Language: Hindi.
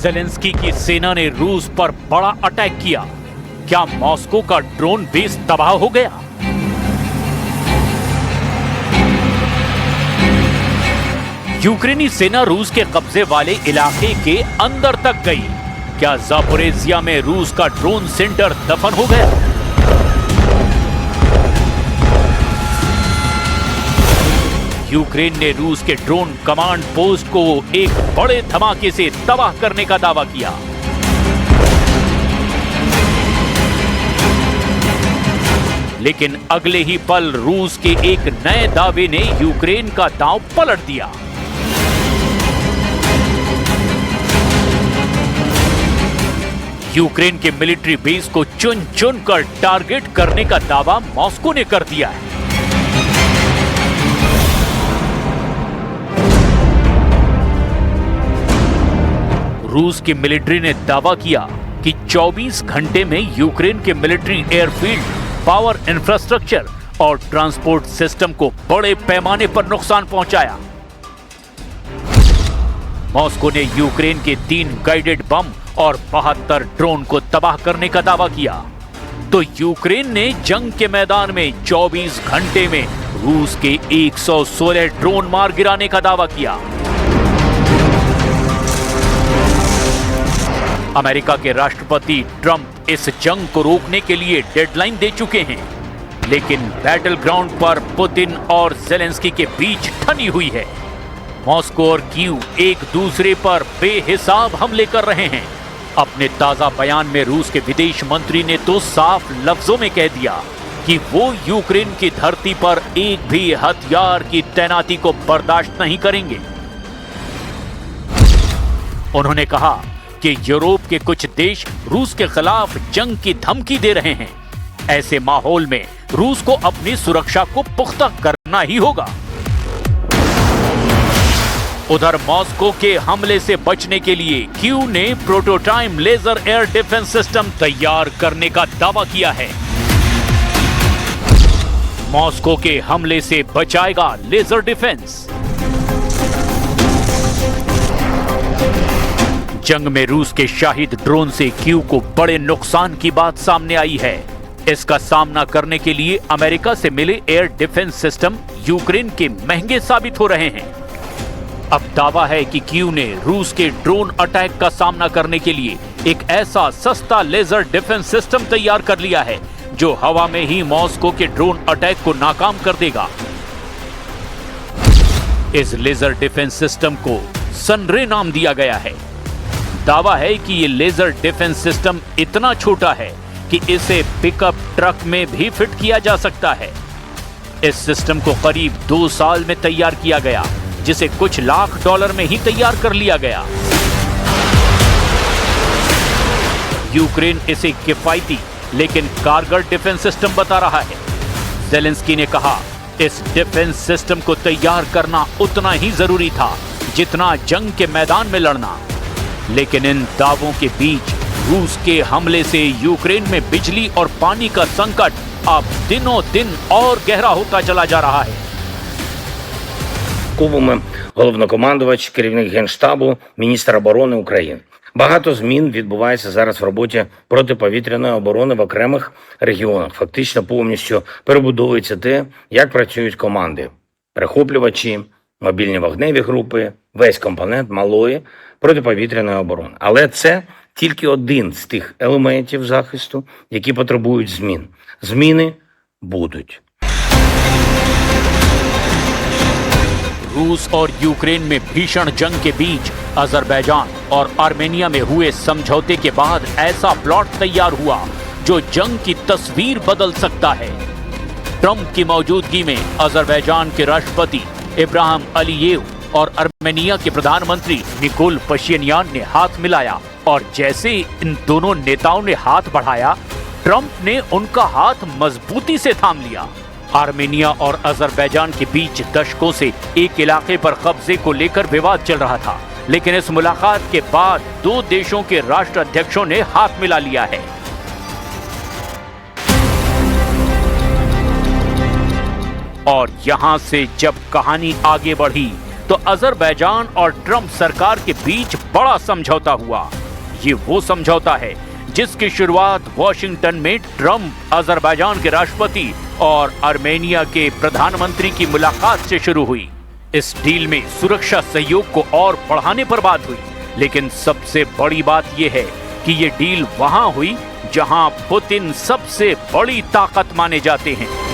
ज़ेलेंस्की की सेना ने रूस पर बड़ा अटैक किया। क्या मॉस्को का ड्रोन बेस तबाह हो गया? यूक्रेनी सेना रूस के कब्जे वाले इलाके के अंदर तक गई। क्या ज़ापोरिज़िया में रूस का ड्रोन सेंटर दफन हो गया? यूक्रेन ने रूस के ड्रोन कमांड पोस्ट को एक बड़े धमाके से तबाह करने का दावा किया। लेकिन अगले ही पल रूस के एक नए दावे ने यूक्रेन का दांव पलट दिया। यूक्रेन के मिलिट्री बेस को चुन चुन कर टारगेट करने का दावा मॉस्को ने कर दिया है। रूस की मिलिट्री ने दावा किया कि 24 घंटे में यूक्रेन के मिलिट्री एयरफील्ड, पावर इंफ्रास्ट्रक्चर और ट्रांसपोर्ट सिस्टम को बड़े पैमाने पर नुकसान पहुंचाया। मॉस्को ने यूक्रेन के 3 गाइडेड बम और 72 ड्रोन को तबाह करने का दावा किया। तो यूक्रेन ने जंग के मैदान में 24 घंटे में रूस के 116 ड्रोन मार गिराने का दावा किया। अमेरिका के राष्ट्रपति ट्रंप इस जंग को रोकने के लिए डेडलाइन दे चुके हैं, लेकिन बैटल ग्राउंड पर पुतिन और ज़ेलेंस्की के बीच ठनी हुई है। मॉस्को और कीव एक दूसरे पर बेहिसाब हमले कर रहे हैं। अपने ताजा बयान में रूस के विदेश मंत्री ने तो साफ लफ्जों में कह दिया कि वो यूक्रेन की धरती पर एक भी हथियार की तैनाती को बर्दाश्त नहीं करेंगे। उन्होंने कहा कि यूरोप के कुछ देश रूस के खिलाफ जंग की धमकी दे रहे हैं। ऐसे माहौल में रूस को अपनी सुरक्षा को पुख्ता करना ही होगा। उधर मॉस्को के हमले से बचने के लिए कीव ने prototype laser air defence system तैयार करने का दावा किया है। मॉस्को के हमले से बचाएगा लेजर डिफेंस। जंग में रूस के शाहिद ड्रोन से कीव को बड़े नुकसान की बात सामने आई है। इसका सामना करने के लिए अमेरिका से मिले एयर डिफेंस सिस्टम यूक्रेन के महंगे साबित हो रहे हैं। अब दावा है कि कीव ने रूस के ड्रोन अटैक का सामना करने के लिए एक ऐसा सस्ता लेजर डिफेंस सिस्टम तैयार कर लिया है जो हवा में ही मॉस्को के ड्रोन अटैक को नाकाम कर देगा। इस लेजर डिफेंस सिस्टम को सनरे नाम दिया गया है। दावा है कि ये लेजर डिफेंस सिस्टम इतना छोटा है कि इसे पिकअप ट्रक में भी फिट किया जा सकता है। इस सिस्टम को करीब 2 साल में तैयार किया गया, जिसे कुछ लाख डॉलर में ही तैयार कर लिया गया। यूक्रेन इसे किफायती लेकिन कारगर डिफेंस सिस्टम बता रहा है। ज़ेलेंस्की ने कहा, इस डिफेंस सिस्टम को तैयार करना उतना ही जरूरी था जितना जंग के मैदान में लड़ना। लेकिन इन दावों के बीच रूस के हमले से यूक्रेन में बिजली और पानी का संकट अब दिनों दिन और गहरा होता चला जा रहा है। Головнокомандувач, керівник Генштабу, міністр оборони України. Багато змін відбувається зараз в роботі протиповітряної оборони в окремих регіонах. Фактично повністю перебудовується те, як працюють команди. Перехоплювачі, мобільні вогневі групи, весь компонент малої протиповітряної оборони. Але це тільки один з тих елементів захисту, які потребують змін. Зміни будуть. रूस और यूक्रेन में भीषण जंग के बीच अजरबैजान और आर्मेनिया में हुए समझौते के बाद ऐसा प्लॉट तैयार हुआ जो जंग की तस्वीर बदल सकता है। ट्रंप की मौजूदगी में अजरबैजान के राष्ट्रपति इब्राहिम अलीयेव और आर्मेनिया के प्रधानमंत्री निकोल पशिन्यान ने हाथ मिलाया और जैसे इन दोनों नेताओं ने हाथ बढ़ाया, ट्रंप ने उनका हाथ मजबूती से थाम लिया। आर्मेनिया और अजरबैजान के बीच दशकों से एक इलाके पर कब्जे को लेकर विवाद चल रहा था, लेकिन इस मुलाकात के बाद 2 देशों के राष्ट्राध्यक्षों ने हाथ मिला लिया है। और यहां से जब कहानी आगे बढ़ी तो अजरबैजान और ट्रंप सरकार के बीच बड़ा समझौता हुआ। ये वो समझौता है जिसकी शुरुआत वॉशिंगटन में ट्रंप, अजरबैजान के राष्ट्रपति और आर्मेनिया के प्रधानमंत्री की मुलाकात से शुरू हुई। इस डील में सुरक्षा सहयोग को और बढ़ाने पर बात हुई, लेकिन सबसे बड़ी बात यह है कि ये डील वहां हुई जहां पुतिन सबसे बड़ी ताकत माने जाते हैं।